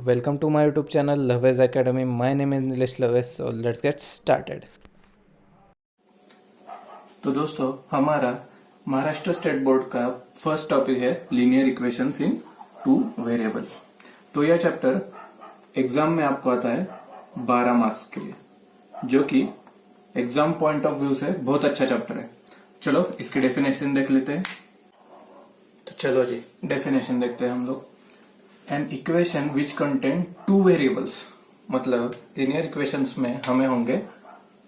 Welcome to my YouTube channel Love's Academy. My name is Nilesh Love's. So let's get started. तो दोस्तों हमारा Maharashtra state board का first topic है linear equations in two variable. तो यह chapter exam में आपको आता है 12 मार्क्स के लिए, जो कि एग्जाम पॉइंट ऑफ व्यू से बहुत अच्छा चैप्टर है। चलो इसकी डेफिनेशन देख लेते हैं। तो चलो जी डेफिनेशन देखते हैं हम लोग। N equation which contain two variables, मतलब लीनियर इक्वेशंस में हमें होंगे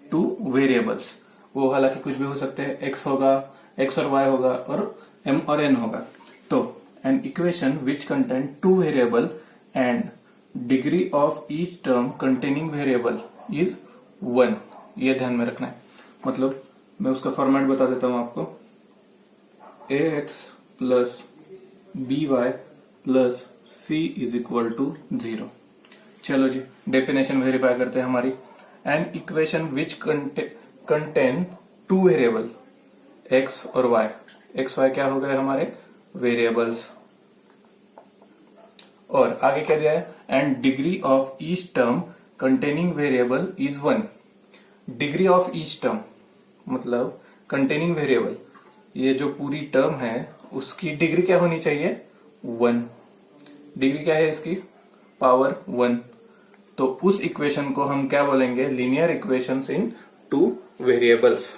टू वेरिएबल्स। वो हालांकि कुछ भी हो सकते हैं, एक्स होगा, एक्स और वाई होगा और एम और एन होगा। तो N equation which contain two variable and degree of each term containing variable is 1, ये ध्यान में रखना है। मतलब मैं उसका फॉर्मेट बता देता हूं आपको। A x plus b Y plus C is equal to 0। चलो जी डेफिनेशन वेरीफाई करते हैं हमारी। An equation which contain two variable x और वाई। एक्स वाई क्या हो गए हमारे वेरिएबल्स, और आगे क्या दिया है, and degree of each term containing variable is 1। Degree of each term मतलब कंटेनिंग वेरिएबल, ये जो पूरी टर्म है उसकी डिग्री क्या होनी चाहिए 1। डिग्री क्या है इसकी, पावर 1। तो उस इक्वेशन को हम क्या बोलेंगे, linear equations in two variables.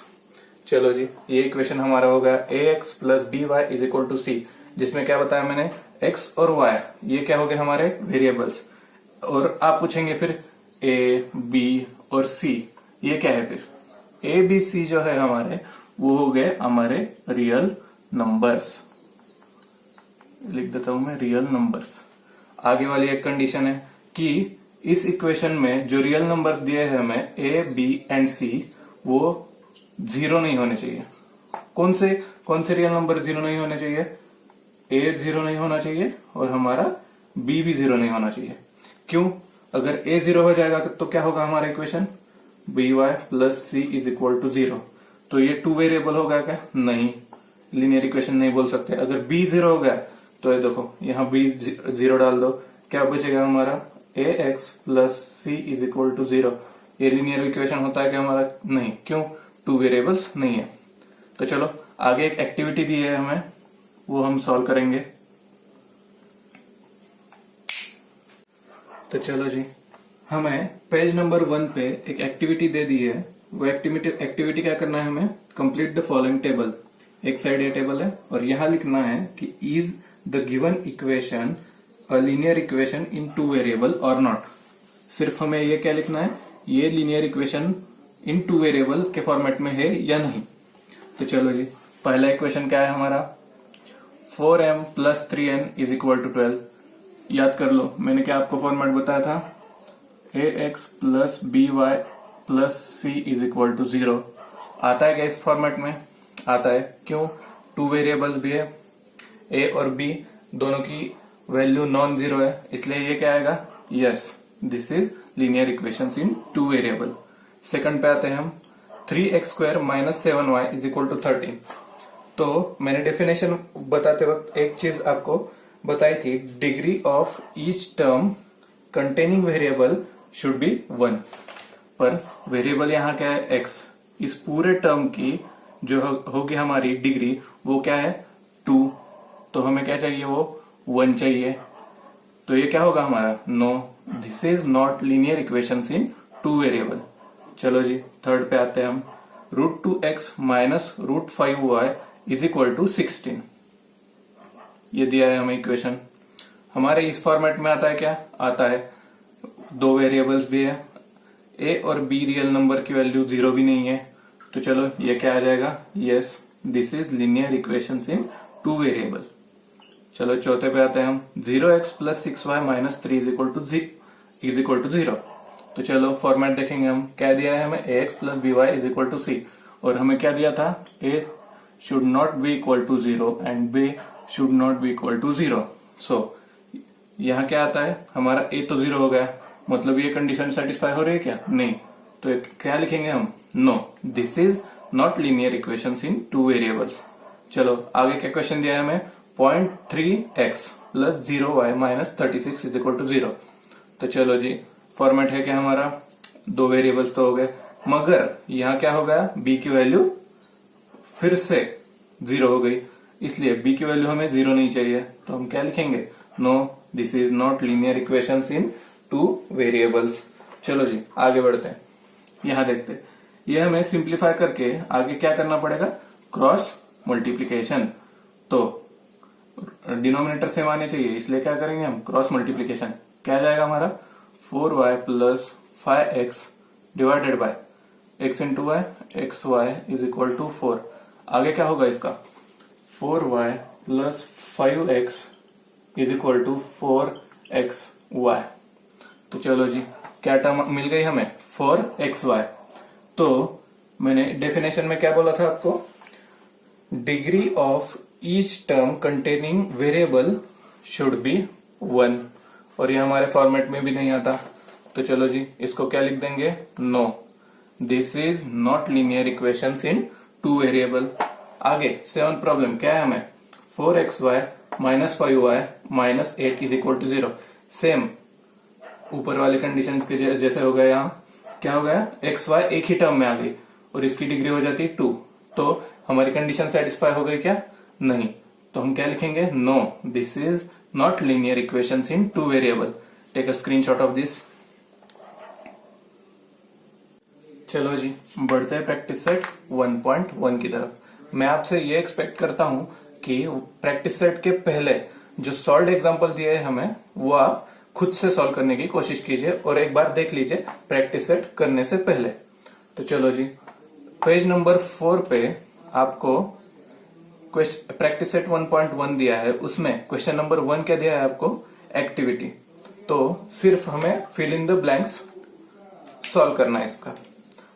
चलो जी ये इक्वेशन हमारा हो गया a x plus b y is equal to c, जिसमें क्या बताया मैंने, एक्स और वाई ये क्या हो गए हमारे वेरिएबल्स। और आप पूछेंगे फिर ए बी और सी ये क्या है, फिर ए बी सी जो है हमारे वो हो गए हमारे रियल नंबर्स। लिख देता हूं मैं रियल नंबर्स। आगे वाली एक कंडीशन है कि इस इक्वेशन में जो रियल नंबर्स दिए हैं हमें ए बी एंड सी वो 0 नहीं होने चाहिए। कौन से रियल नंबर 0 नहीं होने चाहिए, ए 0 नहीं होना चाहिए और हमारा बी भी 0 नहीं होना चाहिए। क्यों, अगर ए 0 हो जाएगा तो क्या होगा हमारा equation, B Y plus C is equal to 0। तो ये टू वेरिएबल होगा क्या, नहीं, लीनियर इक्वेशन नहीं बोल सकते। अगर बी 0 हो गया तो ये देखो यहाँ बी 0 डाल दो, क्या बचेगा हमारा a x plus C is equal to 0। ये लीनियर इक्वेशन होता है क्या हमारा, नहीं। क्यों, टू वेरिएबल्स नहीं है। तो चलो आगे एक एक्टिविटी दी है हमें, वो हम सॉल्व करेंगे। तो चलो जी हमें पेज नंबर 1 पे एक एक्टिविटी दे दी है। वो एक्टिविटी क्या करना है हमें, कंप्लीट द फॉलोइंग टेबल। एक साइड ये टेबल है और यहां लिखना है कि is the given equation a linear equation in two variable और नॉट। सिर्फ हमें ये क्या लिखना है, ये linear equation in two variable के फॉर्मेट में है या नहीं। तो चलो जी पहला इक्वेशन क्या है हमारा, 4m plus 3n is equal to 12। याद कर लो मैंने क्या आपको फॉर्मेट बताया था, a x plus b Y plus C is equal to 0। आता है क्या इस फॉर्मेट में, आता है। क्यों, टू वेरिएबल्स भी है, ए और बी दोनों की वैल्यू नॉन जीरो है, इसलिए ये क्या आएगा, yes this is linear equations in two variable. Second पे आते हैं हम, 3x square minus 7y is equal to 13। तो मैंने डेफिनेशन बताते वक्त एक चीज आपको बताई थी, degree of each term containing variable should be 1। पर वेरिएबल यहाँ क्या है, x। इस पूरे टर्म की जो होगी हमारी डिग्री वो क्या है 2। तो हमें क्या चाहिए, वो 1 चाहिए। तो ये क्या होगा हमारा, no this is not linear equations in two variable. चलो जी थर्ड पे आते हैं हम, √2x minus √5y is equal to 16। ये दिया है हमें इक्वेशन, हमारे इस फॉर्मेट में आता है क्या, आता है। दो वेरिएबल्स भी है, ए और बी रियल नंबर की वैल्यू 0 भी नहीं है। तो चलो ये क्या आ जाएगा, yes this is linear equations in two variable. चलो चौथे पे आते हैं हम, 0x plus 6y minus 3 is equal to 0। तो चलो फॉर्मेट देखेंगे हम, क्या दिया है हमें, ax plus b y is equal to c, और हमें क्या दिया था, a should not be equal to 0 and b should not be equal to 0। So यहाँ क्या आता है हमारा, a तो 0 हो गया, मतलब ये कंडीशन सेटिस्फाई हो रही है क्या, नहीं। तो क्या लिखेंगे हम, no this is not linear equations in two variables. चलो आगे क्या क्वेश्चन दिया है हमें, 0.3x plus 0y minus 36 is equal to 0। तो चलो जी, फॉर्मेट है क्या हमारा, दो वेरिएबल्स तो हो गए, मगर यहाँ क्या हो गया, बी की वैल्यू फिर से 0 हो गई, इसलिए बी की वैल्यू हमें 0 नहीं चाहिए, तो हम क्या लिखेंगे, no this is not linear equations in two variables. चलो जी आगे बढ़ते हैं, यहां देखते हैं, यह हमें सिंप्लीफाई करके आगे क्या करना पड़ेगा, क्रॉस मल्टीप्लीकेशन। तो डिनोमिनेटर सेम आने चाहिए, इसलिए क्या करेंगे हम, क्रॉस मल्टीप्लीकेशन। क्या जाएगा हमारा, 4y plus 5x divided by x into Y, x Y is equal to 4। आगे क्या होगा इसका, 4y plus 5x is equal to 4xy। तो चलो जी, क्या टर्म मिल गई हमें, 4xy। तो मैंने डेफिनेशन में क्या बोला था आपको, degree of each term containing variable should be 1, और ये हमारे फॉर्मेट में भी नहीं आता। तो चलो जी, इसको क्या लिख देंगे, no this is not linear equations in two variable. आगे 7 प्रॉब्लम क्या है हमें, 4xy minus 5y minus 8 is equal to 0। Same ऊपर वाले कंडीशंस के जैसे हो गया, यहाँ क्या हो गया, xy एक ही टर्म में आ गई और इसकी डिग्री हो जाती है 2, तो हमारी कंडीशन सेटिस्फाई हो गई क्या, नहीं। तो हम क्या लिखेंगे, no this is not linear equations in two variable. Take a screenshot of this. चलो जी, बढ़ते हैं प्रैक्टिस सेट 1.1 की तरफ। मैं आपसे ये एक्सपेक्ट करता हूं कि प्रैक्टिस सेट के पहले जो सॉल्व एग्जांपल दिए हैं हमें, वो आप खुद से सॉल्व करने की कोशिश कीजिए और एक बार देख लीजिए प्रैक्टिस सेट करने से पहले। तो चलो जी, पेज नंबर 4 पे आपको प्रैक्टिस सेट 1.1 दिया है, उसमें क्वेश्चन नंबर 1 क्या दिया है आपको, एक्टिविटी। तो सिर्फ हमें fill in the blanks solve करना है इसका।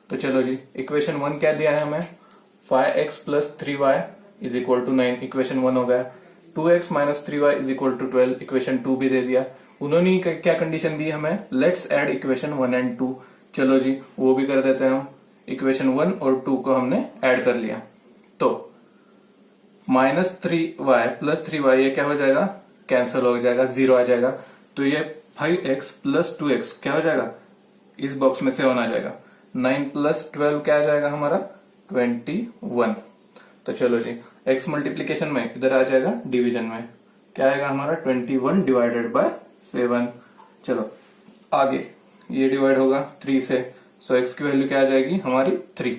तो चलो जी, इक्वेशन 1 क्या दिया है हमें, 5x plus 3y is equal to 9, equation 1 हो गया। 2x minus 3y is equal to 12, equation 2 भी दे दिया। उन्होंने क्या कंडीशन दी हमें, लेट्स ऐड इक्वेशन 1 एंड 2। चलो जी, वो भी कर देते हैं हम। इक्वेशन 1 और 2 को हमने ऐड कर लिया, तो माइनस 3y प्लस 3y ये क्या हो जाएगा, कैंसिल हो जाएगा, 0 आ जाएगा। तो ये 5x प्लस 2x क्या हो जाएगा, इस बॉक्स में से 1 आ जाएगा। 9 प्लस 12 क्या आ जाएगा हमारा, 21। तो चलो जी, x मल्टीप्लीकेशन में इधर आ जाएगा डिवीजन में, क्या आएगा हमारा 21 डिवाइडेड बाय 7। चलो आगे, ये डिवाइड होगा 3 से, सो x की वैल्यू क्या आ जाएगी हमारी 3।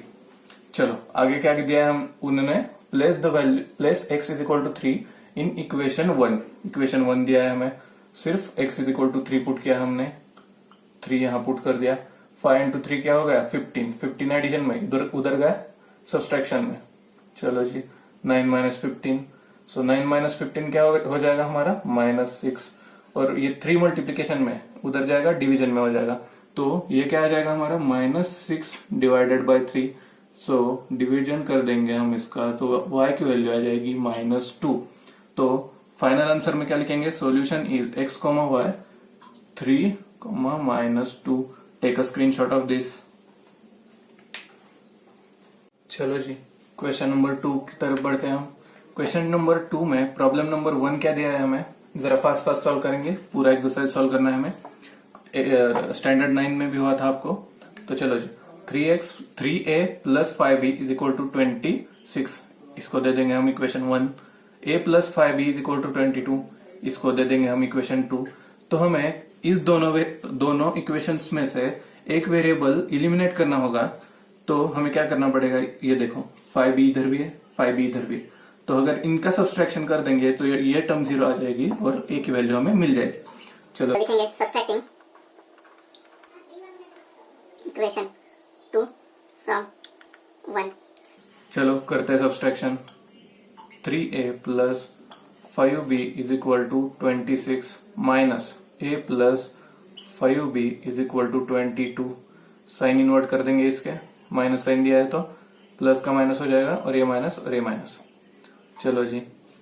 चलो आगे क्या दिया है हम, उन्होंने place the value, place x is equal to 3 in equation 1। Equation 1 दिया है हमें, सिर्फ x is equal to 3 put किया हमने, 3 यहां पुट कर दिया। 5 इंटू 3 क्या हो गया, 15। 15 एडिशन में, इधर उधर गया सब्सट्रैक्शन में। चलो जी, 9 माइनस 15, सो 9 माइनस 15 क्या हो जाएगा हमारा, -6। और ये 3 मल्टीप्लीकेशन में उधर जाएगा डिवीजन में हो जाएगा, तो ये क्या आ जाएगा हमारा, -6 डिवाइडेड बाय 3। सो डिवीजन कर देंगे हम इसका, तो y की वैल्यू आ जाएगी -2। तो फाइनल आंसर में क्या लिखेंगे, solution is x, y 3, -2। Take a screenshot of this. चलो जी, क्वेश्चन नंबर 2 की तरफ बढ़ते हैं हम। क्वेश्चन नंबर 2 में प्रॉब्लम नंबर 1 क्या दिया है हमें, जरा फास्ट फास्ट सॉल्व करेंगे, पूरा एक्सरसाइज सॉल्व करना है हमें। स्टैंडर्ड 9 में भी हुआ था आपको। तो चलो जी, 3a plus 5b is equal to 26, इसको दे देंगे हम equation 1। a plus 5b is equal to 22, इसको दे देंगे हम इक्वेशन 2। तो हमें इस दोनों इक्वेशंस में से एक वेरिएबल इलिमिनेट करना होगा, तो हमें क्या करना पड़ेगा, ये देखो 5b इधर भी है, 5b इधर भी है, तो अगर इनका सब्सट्रैक्शन कर देंगे तो ये टर्म 0 आ जाएगी और a की वैल्यू हमें मिल जाएगी। चलो लिखेंगे सब्सट्रैक्टिंग इक्वेशन 2 फ्रॉम 1। चलो करते हैं subtraction. 3a plus 5b is equal to 26 minus a plus 5b is equal to 22। Sign invert कर देंगे इसके, माइनस साइन दिया है तो प्लस का माइनस हो जाएगा, और ये माइनस और ये माइनस। चलो जी,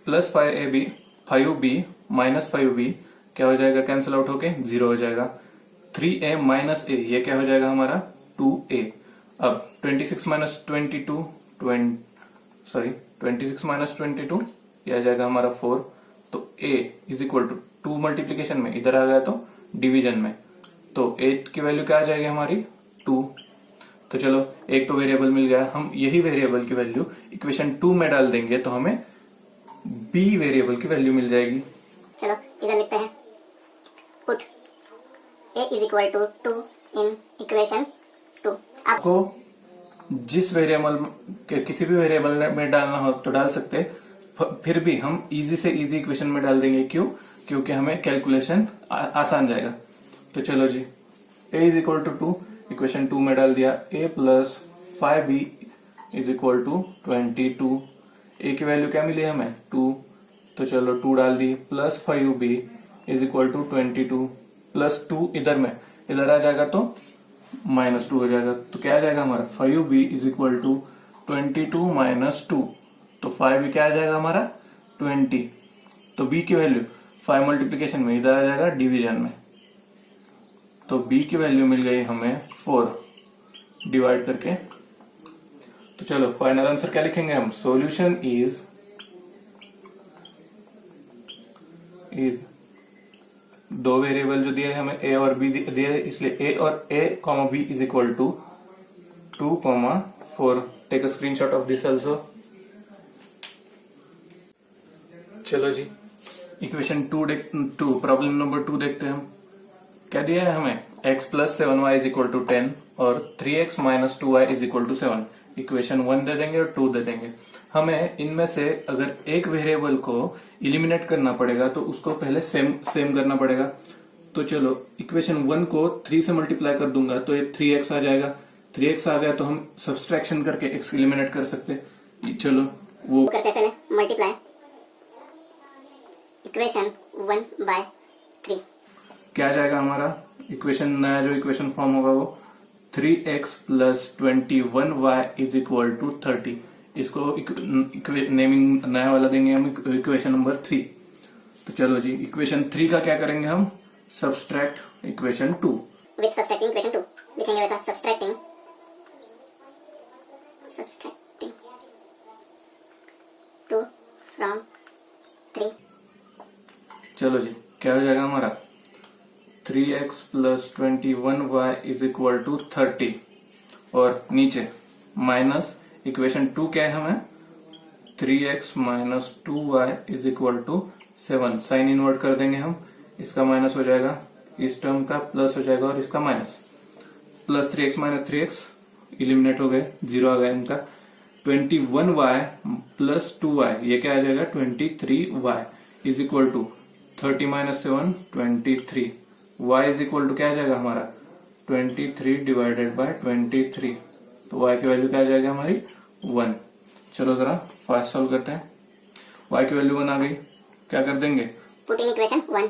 प्लस 5b माइनस 5b क्या हो जाएगा, कैंसिल आउट होके 0 हो जाएगा। 3a माइनस a ये क्या हो जाएगा हमारा 2a। अब 26 माइनस 22 26 माइनस 22 ये आ जाएगा हमारा 4। तो a is equal to 2 multiplication में इधर आ गया तो डिवीजन में, तो 8 की वैल्यू क्या आ जाएगी हमारी 2। तो चलो एक तो वेरिएबल मिल गया, हम यही वेरिएबल की वैल्यू इक्वेशन 2 में डाल देंगे तो हमें b वेरिएबल की वैल्यू मिल जाएगी। चलो इधर लिखते हैं put a is equal to 2 in equation 2। आपको जिस वेरिएबल के किसी भी वेरिएबल में डालना हो तो डाल सकते, फिर भी हम इजी से इजी इक्वेशन में डाल देंगे। क्यों? क्योंकि हमें कैलकुलेशन आसान जाएगा। तो चलो जी, a is equal to 2 equation 2 में डाल दिया, a plus 5b is equal to 22। a की वैल्यू क्या मिली हमें 2, तो चलो 2 डाल दी, plus 5b is equal to 22 plus 2 इधर आ जाएगा तो -2 हो जाएगा। तो क्या आ जाएगा हमारा 5b is equal to 22 minus 2, तो 5b क्या आ जाएगा हमारा 20। तो b की वैल्यू 5 मल्टीप्लीकेशन में इधर आ जाएगा डिवीजन में, तो b की वैल्यू मिल गई हमें 4 डिवाइड करके। तो चलो फाइनल आंसर क्या लिखेंगे हम, सॉल्यूशन इज दो वेरिएबल जो दिए हमें a और b दिए, इसलिए a और a comma b is equal to 2,4। Take a screenshot of this also. चलो जी, इक्वेशन 2 प्रॉब्लम नंबर 2 देखते हैं हम। क्या दिया है हमें, x plus 7y is equal to 10 और 3x minus 2y is equal to 7। Equation 1 दे देंगे और 2 दे देंगे। हमें इनमें से अगर एक वेरिएबल को इलिमिनेट करना पड़ेगा तो उसको पहले सेम करना पड़ेगा। तो चलो इक्वेशन 1 को 3 से मल्टीप्लाई कर दूंगा तो ये 3x आ जाएगा। 3x आ गया तो हम सब्सट्रैक्शन करके x इलिमिनेट कर सकते। चलो वो करते हैं पहले मल्टीप्लाई इक्वेशन 1 बाय 3। क्या आ जाएगा हमारा इक्वेशन, नया जो इक्वेशन फॉर्म होगा वो 3x plus 21y is equal to 30। इसको नेमिंग नया वाला देंगे हम इक्वेशन नंबर 3। तो चलो जी, इक्वेशन 3 का क्या करेंगे हम, subtract equation 2 with subtracting equation 2 लिखेंगे वैसा सब्सट्रैक्टिंग 2 फ्रॉम 3। चलो जी, क्या हो जाएगा हमारा 3x plus 21y is equal to 30 और नीचे माइनस इक्वेशन 2 क्या है हमें 3x minus 2y is equal to 7। Sign invert कर देंगे हम, इसका माइनस हो जाएगा, इस टर्म का प्लस हो जाएगा और इसका minus, plus 3x minus 3x eliminate हो गए, 0 आ गया इनका। 21y प्लस 2y ये क्या आ जाएगा 23y is equal to 30 minus 7 23। y is equal to क्या आ जाएगा हमारा 23 डिवाइडेड बाय 23, तो y की वैल्यू क्या आ जाएगी हमारी 1। चलो जरा फास्ट सॉल्व करते हैं। y की वैल्यू 1 आ गई, क्या कर देंगे, put in equation 1,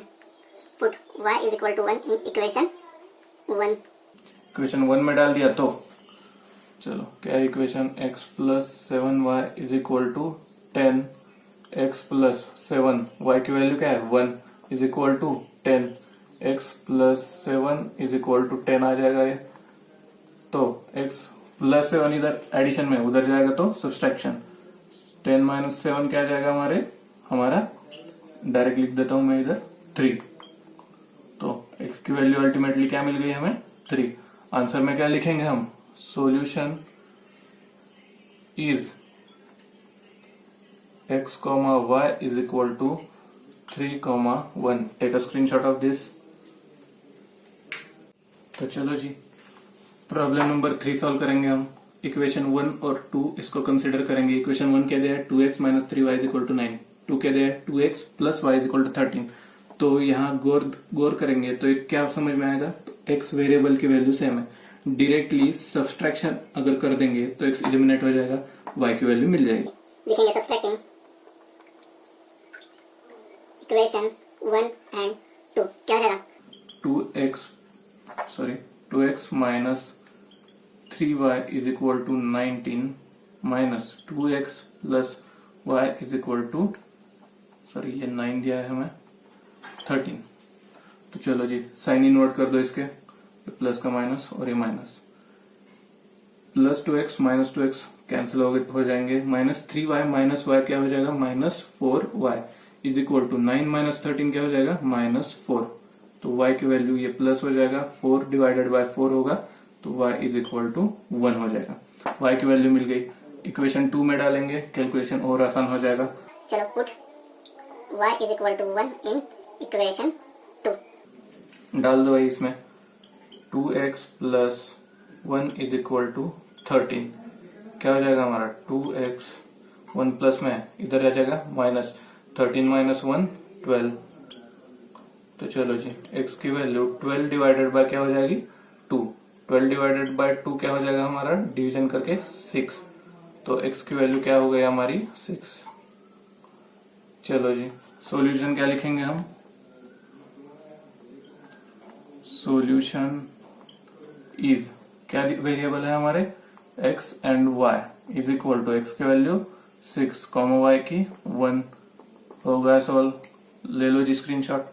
put y is equal to 1 in equation 1। Equation 1 में डाल दिया तो चलो क्या है equation x plus 7y is equal to 10, x plus 7 y की वैल्यू क्या है 1 is equal to 10, x plus 7 is equal to 10 आ जाएगा ये। तो x प्लस 7 इधर एडिशन में, उधर जाएगा तो सब्सट्रैक्शन। 10 माइनस 7 क्या जाएगा हमारा डायरेक्ट लिख देता हूं मैं इधर 3। तो x की वैल्यू अल्टीमेटली क्या मिल गई हमें 3। आंसर में क्या लिखेंगे हम, solution is x, y is equal to 3,1। Take a screenshot of this. तो चलो जी, प्रॉब्लम नंबर 3 सॉल्व करेंगे हम। इक्वेशन 1 और 2 इसको कंसीडर करेंगे। इक्वेशन 1 क्या दिया है 2x minus 3y is equal to 9, 2 क्या दिया है 2x plus y is equal to 13। तो यहाँ गौर करेंगे तो एक क्या समझ में आएगा, तो x वेरिएबल की वैल्यू सेम है, डायरेक्टली सब्सट्रैक्शन अगर कर देंगे तो x एलिमिनेट हो जाएगा, y की वैल्यू मिल जाएगी। लिखेंगे सब्सट्रैक्टिंग इक्वेशन 1 एंड 2 क्या हो जाएगा 2x minus 3y is equal to 19 minus 2x plus y is equal to ये 9 दिया है हमें 13। तो चलो जी, साइन इनवर्ट कर दो इसके, प्लस का माइनस और ये minus, plus 2x minus 2x cancel हो जाएंगे, माइनस 3y माइनस y क्या हो जाएगा minus 4y is equal to 9 minus 13 क्या हो जाएगा माइनस 4। तो y की वैल्यू ये प्लस हो जाएगा, 4 डिवाइडेड बाय 4 होगा तो y इज इक्वल टू 1 हो जाएगा। y की वैल्यू मिल गई, इक्वेशन 2 में डालेंगे, कैलकुलेशन और आसान हो जाएगा। चलो put y is equal to 1 in equation 2। डाल दो भाई इसमें, 2x plus 1 is equal to 13। क्या हो जाएगा हमारा 2x, 1 प्लस में इधर आ जाएगा माइनस, 13 माइनस 1 12। तो चलो जी x की वैल्यू 12 डिवाइडेड बाय क्या हो जाएगी 2, 12 डिवाइडेड बाय 2 क्या हो जाएगा हमारा डिवीजन करके 6, तो x की वैल्यू क्या हो गई हमारी 6। चलो जी सॉल्यूशन क्या लिखेंगे हम, सॉल्यूशन इज, क्या वेरिएबल है हमारे x and y is equal to, x की वैल्यू 6 कॉमा y की 1 हो गया सॉल्व। ले लो जी स्क्रीनशॉट।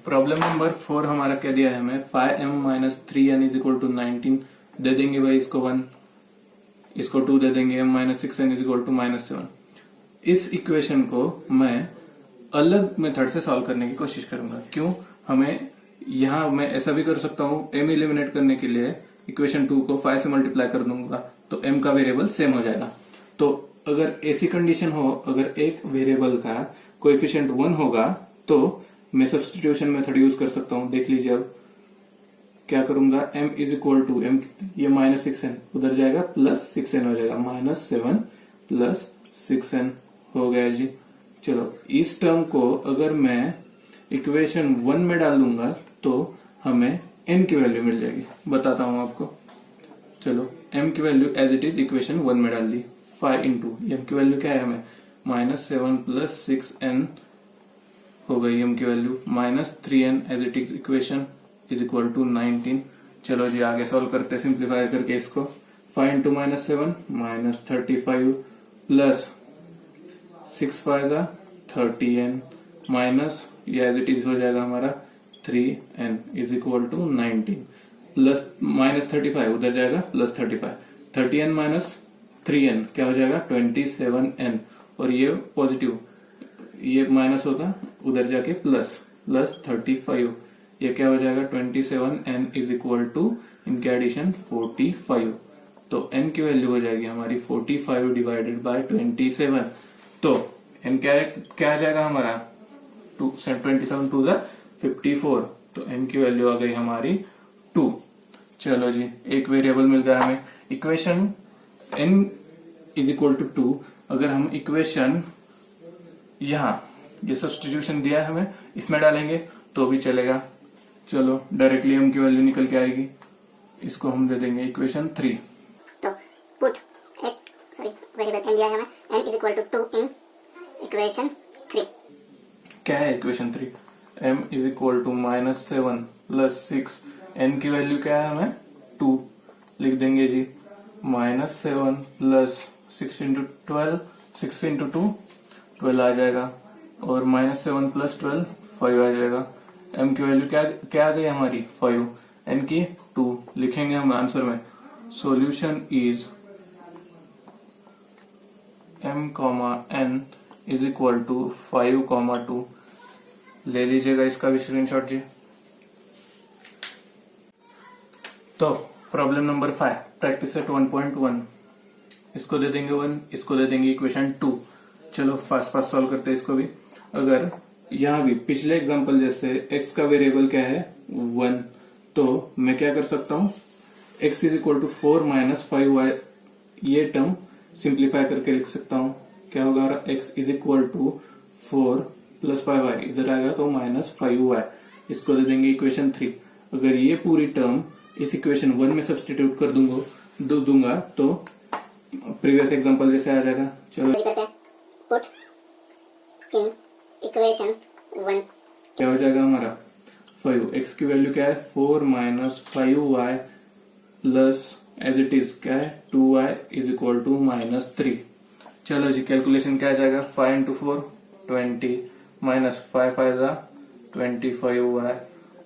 प्रॉब्लम नंबर 4 हमारा क्या दिया है हमें, 5m minus 3n is equal to 19। दे देंगे भाई इसको 1, इसको 2 दे देंगे, m minus 6n is equal to minus 7। इस इक्वेशन को मैं अलग मेथड से सॉल्व करने की कोशिश करूंगा। क्यों, हमें यहाँ मैं ऐसा भी कर सकता हूँ, m एलिमिनेट करने के लिए इक्वेशन 2 को 5 से मल्टीप्लाई कर दूंगा तो m का वेरिएबल सेम हो जाएगा। तो अगर ऐसी कंडीशन हो, अगर एक वेरिएबल का कोएफिशिएंट 1 होगा तो मैं सब्स्टिट्यूशन मेथड यूज कर सकता हूँ। देख लीजिए अब क्या करूंगा, m is equal to m, ये माइनस 6n उधर जाएगा प्लस 6n हो जाएगा, माइनस 7 प्लस 6n हो गया जी। चलो इस टर्म को अगर मैं इक्वेशन 1 में डाल दूंगा तो हमें n की वैल्यू मिल जाएगी, बताता हूं आपको। चलो m की value as it is equation 1 में डाल दी, 5 इंटू m की वैल्यू क्या है हमें माइनस 7 प्लस 6n हो गई m की value, minus 3n as it is equation is equal to 19। चलो जी आगे सॉल्व करते हैं सिंप्लीफाई करके इसको, 5 into minus 7 minus 35 plus 6 5 30n minus ये एज इट इज हो जाएगा हमारा 3n is equal to 19 plus minus 35 उधर जाएगा प्लस 35, 30n माइनस 3n क्या हो जाएगा 27n, और ये पॉजिटिव ये माइनस होगा उधर जाके प्लस, प्लस 35 ये क्या हो जाएगा 27n इज इक्वल टू इनके एडिशन 45। तो n की वैल्यू हो जाएगी हमारी 45 डिवाइडेड बाय 27। तो n क्या आ जाएगा हमारा 27 टू 54, तो n की वैल्यू आ गई हमारी 2। चलो जी एक वेरिएबल मिल गया हमें, equation n is equal to 2। अगर हम इक्वेशन यहाँ ये सब्स्टिट्यूशन दिया है हमें इसमें डालेंगे तो भी चलेगा। चलो डायरेक्टली m की वैल्यू निकल के आएगी, इसको हम दे देंगे इक्वेशन 3। तो पुट वेरिएबल n दिया है हमें, n is equal to 2 in equation 3। क्या है equation 3, m is equal to minus 7 plus 6, n की वैल्यू क्या है हमें 2, लिख देंगे जी माइनस 7 प्लस 6 इंटू 12, 6 इंटू 2 12 आ जाएगा, और माइनस 7 प्लस 12 5 आ जाएगा। m की वैल्यू क्या आ गई हमारी 5, n की 2, लिखेंगे हम आंसर में, solution is m comma n is equal to 5 comma 2। ले लीजिएगा इसका भी स्क्रीनशॉट जी। तो प्रॉब्लम नंबर 5 प्रैक्टिस सेट 1.1, इसको दे देंगे 1, इसको दे देंगे इक्वेशन 2। चलो फास्ट फास्ट सॉल्व करते हैं इसको भी। अगर यहाँ भी पिछले एग्जांपल जैसे x का वेरिएबल क्या है 1, तो मैं क्या कर सकता हूँ x is equal to 4 minus 5y, ये टर्म सिंप्लीफाई करके लिख सकता हूँ। क्या होगा x is equal to 4 plus 5y, इधर आएगा तो माइनस 5y, इसको दे देंगे इक्वेशन 3। अगर ये पूरी टर्म इस इक्वेशन 1 में सब्स्टिट्यूट कर दूंगा तो प्रीवियस एग्जांपल जैसे आ जाएगा। चलो पुट इन इक्वेशन 1 क्या हो जाएगा हमारा 5, x की वैल्यू क्या है 4 minus 5y plus as it is क्या है 2y is equal to minus 3। चलो जी कैलकुलेशन क्या आ जाएगा 5 into 4 20 minus 5 5 25y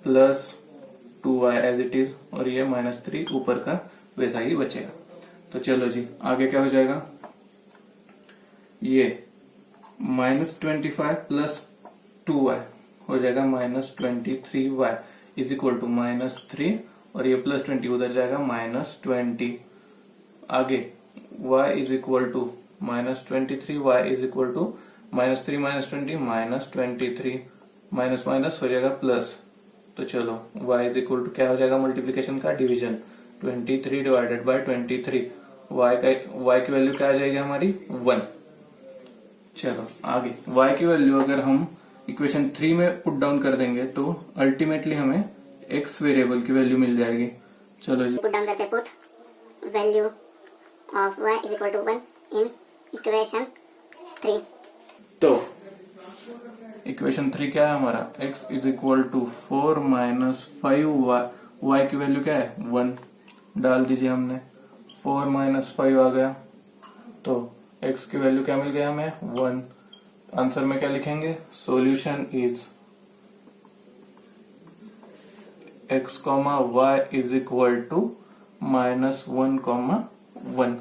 plus 2y as it is, और ये माइनस 3 ऊपर का वैसा ही बचेगा। तो चलो जी आगे क्या हो जाएगा, ये -25 प्लस 2y हो जाएगा -23y इज इक्वल टू -3 और ये +20 उधर जाएगा -20। आगे y is equal to -23 y is equal to -3 -20 -23 minus minus हो जाएगा प्लस। तो चलो y इज इक्वल टू क्या हो जाएगा मल्टीप्लीकेशन का डिवीजन 23 डिवाइडेड बाय 23 y की वैल्यू क्या आ जाएगी हमारी 1। चलो आगे y की वैल्यू अगर हम इक्वेशन 3 में पुट डाउन कर देंगे तो अल्टीमेटली हमें x वेरिएबल की वैल्यू मिल जाएगी। चलो जी पुट डाउन करते हैं, put value of y is equal to 1 in equation 3। तो इक्वेशन 3 क्या है हमारा x is equal to 4 minus 5y y की वैल्यू क्या है 1 डाल दीजिए हमने 4 माइनस 5 आ गया तो x की वैल्यू क्या मिल गया हमें 1। आंसर में क्या लिखेंगे solution is x y is equal to -1,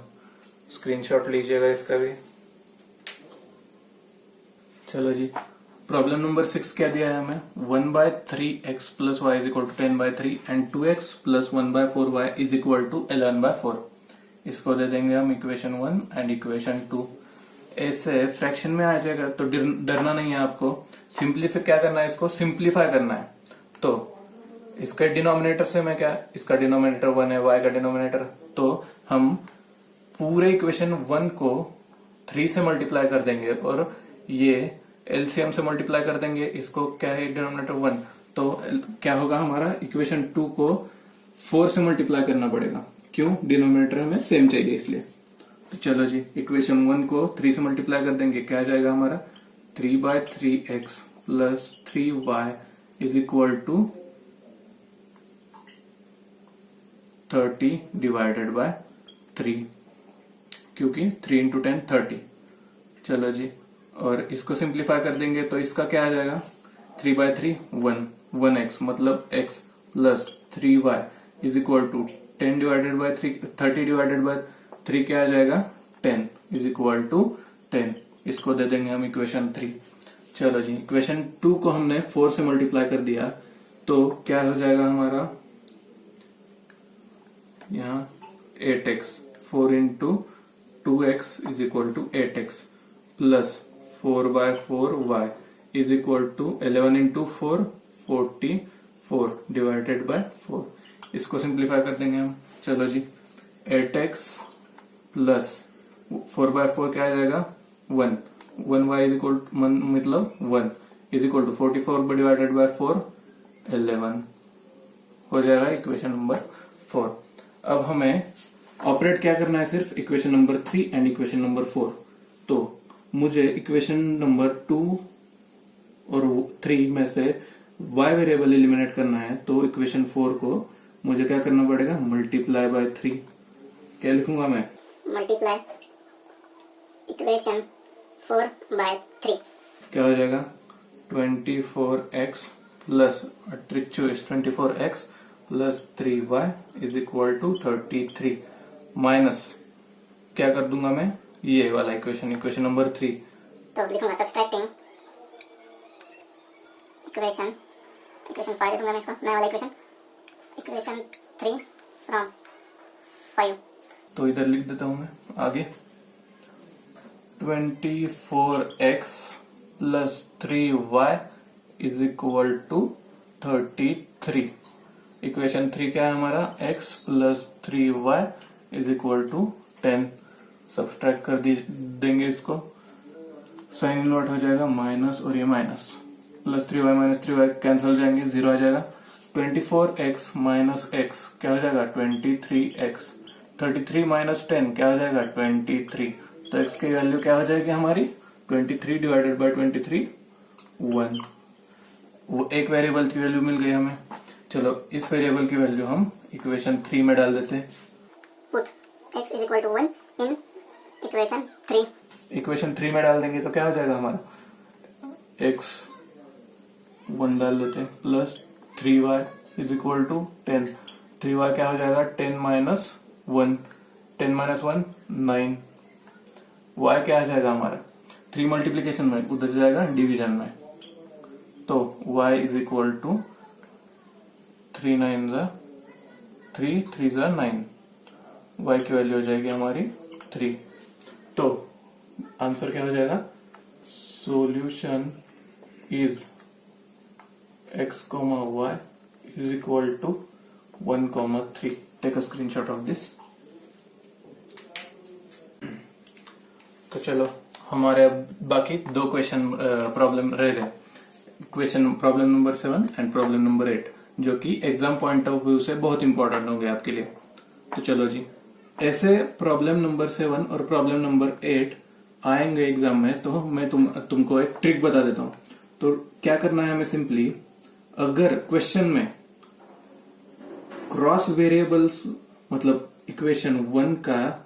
screenshot लीजिएगा इसका भी। चलो जी प्रॉब्लम नंबर 6 क्या दिया है हमें 1/3x plus y is equal to 10/3 and 2x plus 1/4y is equal to 11/4। इसको दे देंगे हम इक्वेशन 1 एंड इक्वेशन 2। ऐसे फ्रैक्शन में आ जाएगा तो डरना नहीं है आपको। सिंप्लीफाई क्या करना है, इसको सिंप्लीफाई करना है। तो इसके डिनोमिनेटर से मैं क्या, इसका डिनोमिनेटर 1 है y का डिनोमिनेटर, तो हम पूरे इक्वेशन 1 को 3 से मल्टीप्लाई कर देंगे और ये एलसीएम से मल्टीप्लाई कर देंगे। इसको क्या है डिनोमिनेटर 1, तो क्या होगा हमारा इक्वेशन 2 को 4 से मल्टीप्लाई करना पड़ेगा। क्यों, डिनोमिनेटर हमें सेम चाहिए इसलिए। तो चलो जी इक्वेशन 1 को 3 से मल्टीप्लाई कर देंगे, क्या जाएगा हमारा 3/3x plus 3y is equal to 30 divided by 3, क्योंकि 3 इंटू 10 30। चलो जी और इसको सिंप्लीफाई कर देंगे तो इसका क्या आ जाएगा 3/3 1x मतलब x plus 3y is equal to 10 divided by 3 30 divided by 3 क्या आ जाएगा 10 इज इक्वल टू 10। इसको दे देंगे हम इक्वेशन 3। चलो जी इक्वेशन 2 को हमने 4 से मल्टीप्लाई कर दिया तो क्या हो जाएगा हमारा यहाँ 8x 4 into 2x is equal to 8x plus 4/4y is equal to 11 into 4 44 divided by 4। इसको सिंप्लीफाई कर देंगे हम। चलो जी 8x प्लस 4/4 क्या आ जाएगा 1y इज इक्वल मतलब 1 is equal to 44 divided by 4 11 हो जाएगा इक्वेशन नंबर 4। अब हमें ऑपरेट क्या करना है सिर्फ equation number 3 and equation number 4। तो मुझे इक्वेशन नंबर 2 और 3 में से y वेरिएबल एलिमिनेट करना है तो इक्वेशन 4 को मुझे क्या करना पड़ेगा मल्टीप्लाई बाय 3। क्या लिखूंगा मैं मल्टीप्लाई इक्वेशन 4/3 क्या हो जाएगा 24x plus 24x plus 3y is equal to 33 minus क्या कर दूंगा मैं ये वाला इक्वेशन नंबर 3। तो लिखूंगा सब्सट्रैक्टिंग इक्वेशन 5 दे दूंगा मैं इसको, नया वाला इक्वेशन 3 फ्रॉम 5। तो इधर लिख देता हूं मैं आगे 24x plus 3y is equal to 33। Equation 3 क्या है हमारा x plus 3y is equal to 10। Subtract कर देंगे इसको, साइन इनवर्ट हो जाएगा माइनस और ये minus plus 3y minus 3y cancel हो जाएंगे, 0 आ जाएगा। 24x माइनस x क्या हो जाएगा 23x। 33 माइनस 10 क्या हो जाएगा 23। तो x की वैल्यू क्या हो जाएगी हमारी 23 डिवाइडेड बाय 23 1। वो एक वेरिएबल की वैल्यू मिल गई हमें। चलो इस वेरिएबल की वैल्यू हम इक्वेशन 3 में डाल देते हैं। Put x is equal to 1 in equation 3। Equation 3 में डाल देंगे तो क्या हो जाएगा हमारा x 1 डाल देते हैं plus 3y is equal to 10। 3y क्या हो जाएगा 10 माइनस 1 9। y क्या आ जाएगा हमारा 3 मल्टीप्लीकेशन में, उधर जाएगा डिवीजन में। तो y इज इक्वल टू 3 9 जा 3 3 जा 9, y की वैल्यू हो जाएगी हमारी 3। तो आंसर क्या हो जाएगा? Solution is x, y is equal to 1, 3। Take a screenshot of this. तो चलो हमारे अब बाकी 2 क्वेश्चन प्रॉब्लम रह गए, question problem number 7 and problem number 8, जो कि एग्जाम पॉइंट ऑफ व्यू से बहुत इंपॉर्टेंट होंगे आपके लिए। तो चलो जी, ऐसे प्रॉब्लम नंबर 7 और प्रॉब्लम नंबर 8 आएंगे एग्जाम में, तो मैं तुमको एक ट्रिक बता देता हूं। तो क्या करना है हमें? सिंपली अगर क्वेश्चन में क्रॉस वेरिएबल्स, मतलब इक्वेशन 1 का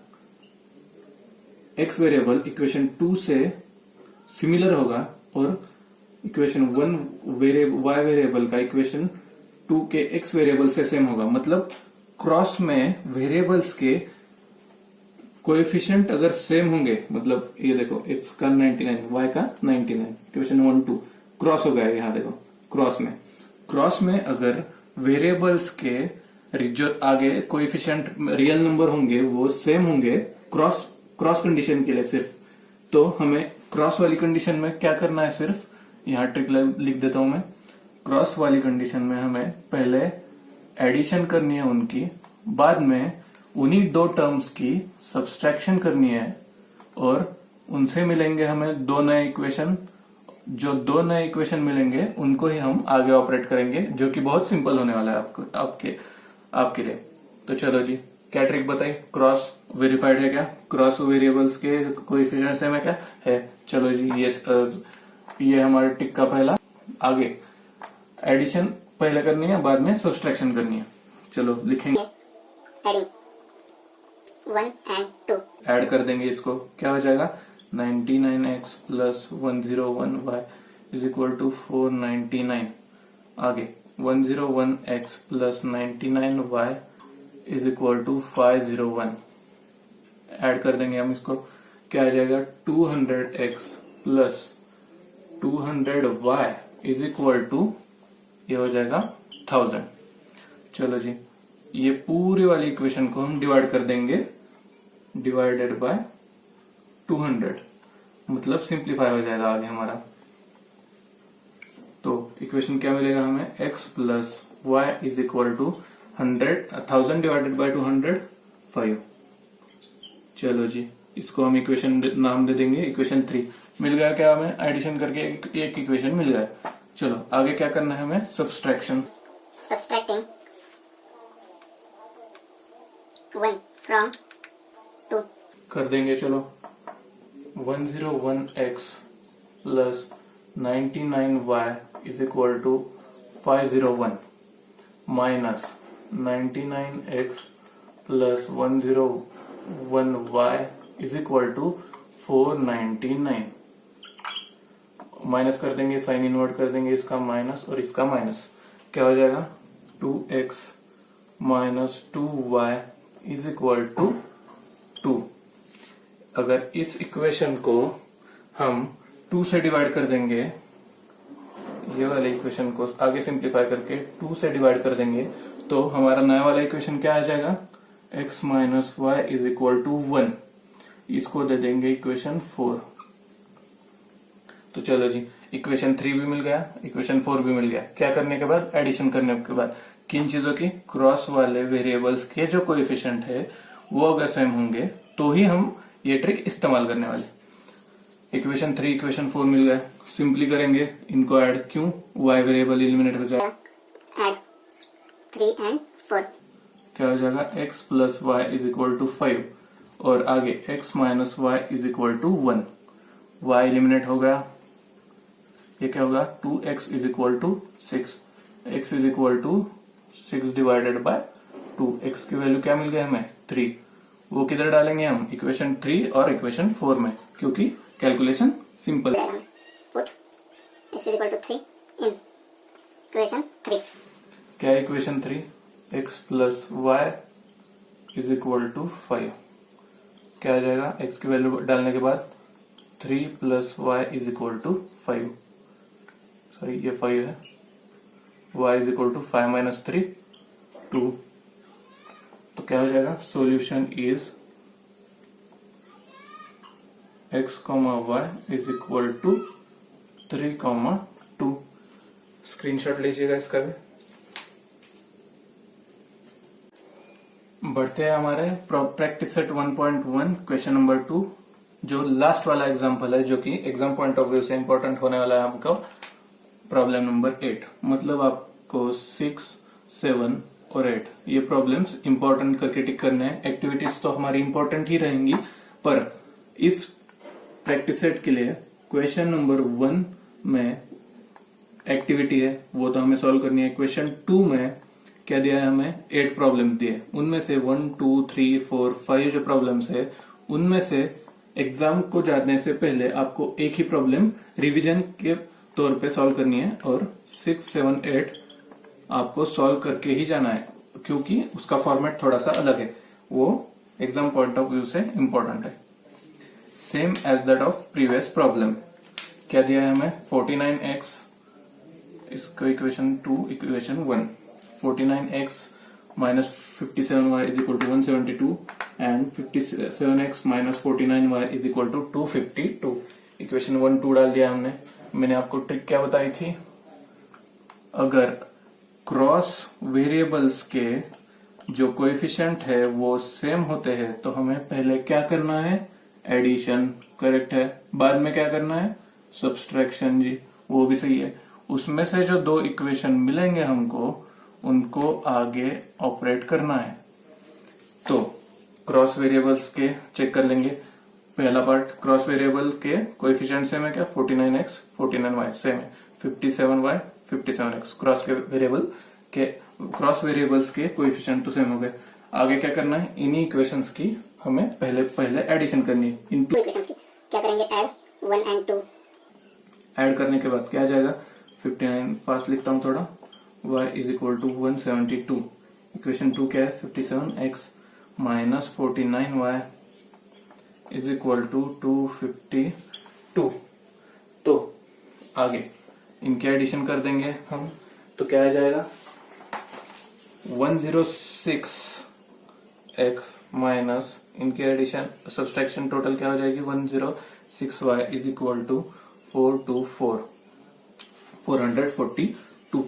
x वेरिएबल इक्वेशन 2 से सिमिलर होगा और इक्वेशन 1 y वेरिएबल का इक्वेशन 2 के x वेरिएबल से सेम होगा, मतलब क्रॉस में वेरिएबल्स के कोएफिशिएंट अगर सेम होंगे, मतलब ये देखो x का 99, y का 99, इक्वेशन 1 2 क्रॉस हो गया। यहाँ देखो क्रॉस में अगर वेरिएबल्स के जो आगे कोएफिशिएंट रियल नंबर होंगे वो सेम होंगे, क्रॉस कंडीशन के लिए सिर्फ, तो हमें क्रॉस वाली कंडीशन में क्या करना है? सिर्फ यहाँ ट्रिक लिख देता हूं मैं। क्रॉस वाली कंडीशन में हमें पहले एडिशन करनी है उनकी, बाद में उन्हीं 2 टर्म्स की सब्सट्रैक्शन करनी है और उनसे मिलेंगे हमें 2 नए इक्वेशन। जो 2 नए इक्वेशन मिलेंगे उनको ही हम आगे ऑपरेट करेंगे, जो कि बहुत सिंपल होने वाला है आपके लिए। तो चलो जी, क्या ट्रिक बताई? क्रॉस वेरीफाइड है क्या? क्रॉस वेरिएबल्स के कोएफिशिएंट सेम है क्या? है। चलो जी, ये हमारे ट्रिक का पहला। आगे एडिशन पहले करनी है, बाद में सब्सट्रैक्शन करनी है। चलो लिखेंगे, एडिंग 1 and 2। ऐड कर देंगे इसको, क्या हो जाएगा? 99x plus 101y is equal to 499। आगे 101x plus 99y is equal to 501। Add कर देंगे हम इसको, क्या आ जाएगा? 200x plus 200y is equal to, ये हो जाएगा 1000। चलो जी, ये पूरी वाली इक्वेशन को हम डिवाइड कर देंगे, डिवाइडेड बाय 200, मतलब सिंप्लीफाई हो जाएगा आगे हमारा। तो इक्वेशन क्या मिलेगा हमें? x plus y is equal to 1000 divided by 200 5। चलो जी, इसको हम इक्वेशन नाम दे देंगे इक्वेशन 3। मिल गया क्या हमें? एडिशन करके एक इक्वेशन मिल गया। चलो आगे क्या करना है हमें? सब्सट्रैक्शन। सब्सट्रैक्टिंग 1 from 2 कर देंगे। चलो 101x plus 99y is equal to 501 minus 99x plus 101y is equal to 499। Minus कर देंगे, साइन इनवर्ट कर देंगे, इसका माइनस और इसका माइनस, क्या हो जाएगा? 2x minus 2y is equal to 2। अगर इस इक्वेशन को हम 2 से डिवाइड कर देंगे, ये वाले इक्वेशन को आगे सिंप्लीफाई करके 2 से डिवाइड कर देंगे, तो हमारा नया वाला इक्वेशन क्या आ जाएगा? x minus y is equal to 1। इसको दे देंगे इक्वेशन 4। तो चलो जी, इक्वेशन 3 भी मिल गया, इक्वेशन 4 भी मिल गया। क्या करने के बाद? एडिशन करने के बाद किन चीजों की? क्रॉस वाले वेरिएबल्स के जो कोएफिशिएंट है वो अगर सेम होंगे तो ही हम ये ट्रिक इस्तेमाल करने वाले। इक्वेशन 3 इक्वेशन 4 मिल गया, सिंपली करेंगे इनको ऐड। क्यों? y वेरिएबल एलिमिनेट हो जाएगा। ऐड 3 and 4 क्या हो जाएगा? x plus y is equal to 5 और आगे x minus y is equal to 1। y eliminate हो गया, ये क्या होगा? 2x is equal to 6। x is equal to 6 divided by 2। x की वैल्यू क्या मिल गई हमें? 3। वो किधर डालेंगे हम? इक्वेशन 3 और इक्वेशन 4 में, क्योंकि कैलकुलेशन सिंपल है। Put x is equal to 3 in equation 3। क्या है equation 3? x plus y is equal to 5। क्या आ जाएगा? x की वैल्यू डालने के बाद 3 plus y is equal to 5, sorry ये 5 है, y is equal to 5 minus 3 2। तो क्या हो जाएगा, solution is x comma y is equal to 3,2। Screenshot लीजिएगा इसका भी। बढ़ते हैं हमारे प्रैक्टिस सेट 1.1 क्वेश्चन नंबर 2, जो लास्ट वाला एग्जांपल है, जो कि एग्जाम पॉइंट ऑफ व्यू से इंपॉर्टेंट होने वाला है हमको। प्रॉब्लम नंबर 8, मतलब आपको 6, 7 और 8 ये प्रॉब्लम्स इंपॉर्टेंट करके टिक करने हैं। एक्टिविटीज तो हमारी इंपॉर्टेंट ही रहेंगी, पर इस प्रैक्टिस सेट के लिए क्वेश्चन नंबर 1 में एक्टिविटी है वो तो हमें सॉल्व करनी है। क्वेश्चन 2 में क्या दिया है, हमें 8 प्रॉब्लम दिए, उनमें से 1 2 3 4 5 जो प्रॉब्लम्स है उनमें से एग्जाम को जाने से पहले आपको एक ही प्रॉब्लम रिवीजन के तौर पे सॉल्व करनी है, और 6, 7, 8 आपको सॉल्व करके ही जाना है, क्योंकि उसका फॉर्मेट थोड़ा सा अलग है, वो एग्जाम पॉइंट ऑफ व्यू से इंपॉर्टेंट है। Same as that of previous problem. क्या दिया है हमें, 49x, इसका equation 2 equation 1, 49x minus 57y is equal to 172 and 57x minus 49y is equal to 252। Equation 1 2 डाल दिया हमने। मैंने आपको ट्रिक क्या बताई थी, अगर क्रॉस वेरिएबल्स के जो कोएफिशिएंट है वो सेम होते हैं तो हमें पहले क्या करना है, एडिशन, करेक्ट है। बाद में क्या करना है, सब्सट्रैक्शन, जी वो भी सही है। उसमें से जो दो इक्वेशन मिलेंगे हमको उनको आगे ऑपरेट करना है। तो क्रॉस वेरिएबल्स के चेक कर लेंगे। पहला पार्ट, क्रॉस वेरिएबल के कोएफिशिएंट सेम है क्या, 49x 49y सेम है, 57y 57x क्रॉस के वेरिएबल के क्रॉस वेरिएबल्स के कोएफिशिएंट तो सेम हो गए। आगे क्या करना है, इन्हीं इक्वेशंस की हमें पहले एडिशन करनी है। इन टू इक्वेशंस की क्या करेंगे, ऐड 1 एंड 2। ऐड करने के बाद क्या आ जाएगा, 59 फास्ट लिखता हूं थोड़ा, y is equal to 172। Equation 2 क्या है, 57x minus 49y is equal to 252। तो आगे इनके एडिशन कर देंगे हम, तो क्या आ जाएगा, 106x माइनस इनके एडिशन सब्सट्रैक्शन टोटल क्या हो जाएगी, 106y इज इक्वल टू 442।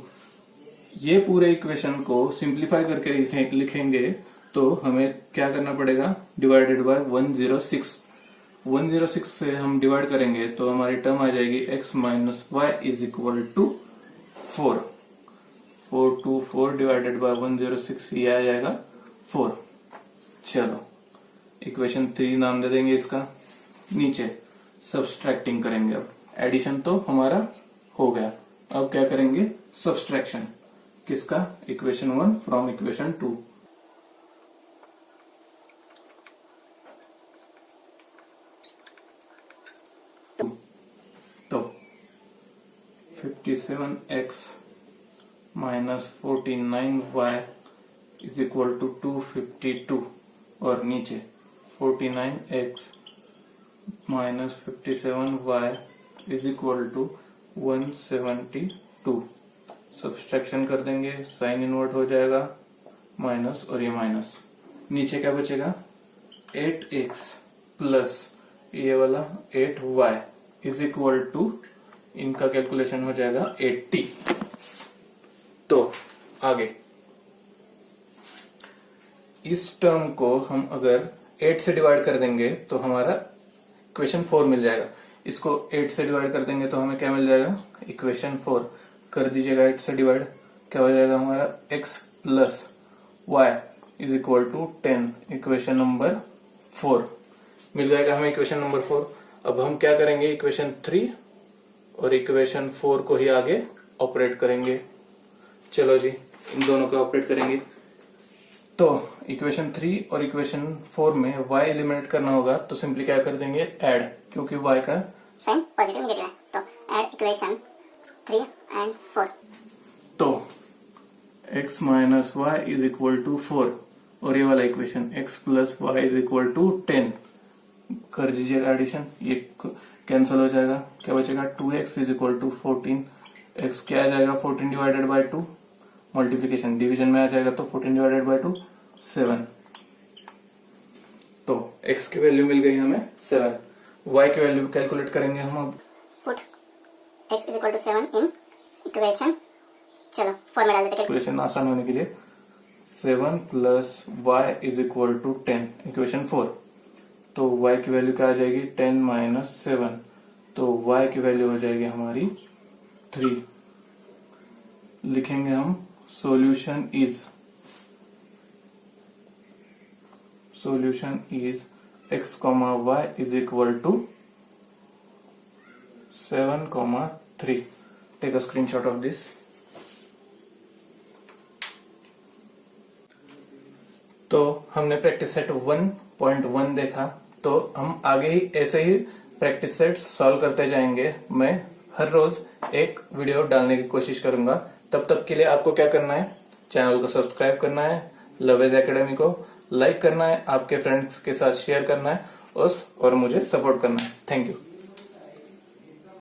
ये पूरे इक्वेशन को सिंप्लीफाई करके लिखेंगे तो हमें क्या करना पड़ेगा, डिवाइडेड बाय 106 से हम डिवाइड करेंगे तो हमारी टर्म आ जाएगी x minus y is equal to 424 divided by 106, ये आ जाएगा 4। चलो इक्वेशन 3 नाम दे देंगे इसका। नीचे सब्सट्रैक्टिंग करेंगे, अब एडिशन तो हमारा हो गया, अब क्या करेंगे, सब्सट्रैक्शन। किसका, इक्वेशन 1 फ्रॉम इक्वेशन 2। तो 57x minus 49y is equal to 252, और नीचे 49x minus 57y is equal to 172। Subtraction कर देंगे, साइन इनवर्ट हो जाएगा, माइनस और ये माइनस, नीचे क्या बचेगा, 8x प्लस ये वाला 8y इज इक्वल टू, इनका कैलकुलेशन हो जाएगा 80। तो आगे इस टर्म को हम अगर 8 से डिवाइड कर देंगे तो हमारा इक्वेशन 4 मिल जाएगा। इसको 8 से डिवाइड कर देंगे तो हमें क्या मिल जाएगा, इक्वेशन 4। कर दीजिएगा 8 से डिवाइड, क्या हो जाएगा हमारा, x plus y is equal to 10। Equation number 4 मिल जाएगा हमें, इक्वेशन नंबर 4। अब हम क्या करेंगे, इक्वेशन 3 और इक्वेशन 4 को ही आगे ऑपरेट करेंगे। चलो जी, इन दोनों को ऑपरेट करेंगे। तो इक्वेशन 3 और इक्वेशन 4 में y एलिमिनेट करना होगा, तो सिंपली क्या कर देंगे, ऐड, क्योंकि y का साइन पॉजिटिव नेगेटिव है, तो ऐड इक्वेशन 3 एंड 4। तो x minus y is equal to 4, और ये वाला equation x plus y is equal to 10 कर दीजिएगा एडिशन। ये कैंसिल हो जाएगा, क्या बचेगा 2x is equal to 14, x क्या आ जाएगा 14 डिवाइडेड बाय 2, मल्टीप्लीकेशन डिवीजन में आ जाएगा तो 14 डिवाइडेड बाय 2 7। तो x की वैल्यू मिल गई हमें 7। y की वैल्यू कैलकुलेट करेंगे हम अब। Put x is equal to 7 in equation, चलो फॉर्मूला डाल देते हैं कैलकुलेशन आसान होने के लिए 7 plus y is equal to 10 equation 4। तो y की वैल्यू क्या आ जाएगी 10 माइनस 7, तो y की वैल्यू हो जाएगी हमारी 3। लिखेंगे हम solution is x, y is equal to 7, 3। Take a screenshot of this. तो हमने प्रैक्टिस सेट 1.1 देखा, तो हम आगे ही ऐसे ही प्रैक्टिस सेट्स सॉल्व करते जाएंगे। मैं हर रोज एक वीडियो डालने की कोशिश करूंगा। तब तक के लिए आपको क्या करना है, चैनल को सब्सक्राइब करना है, लवेज एकेडमी को लाइक करना है, आपके फ्रेंड्स के साथ शेयर करना है और मुझे सपोर्ट करना है। Thank you.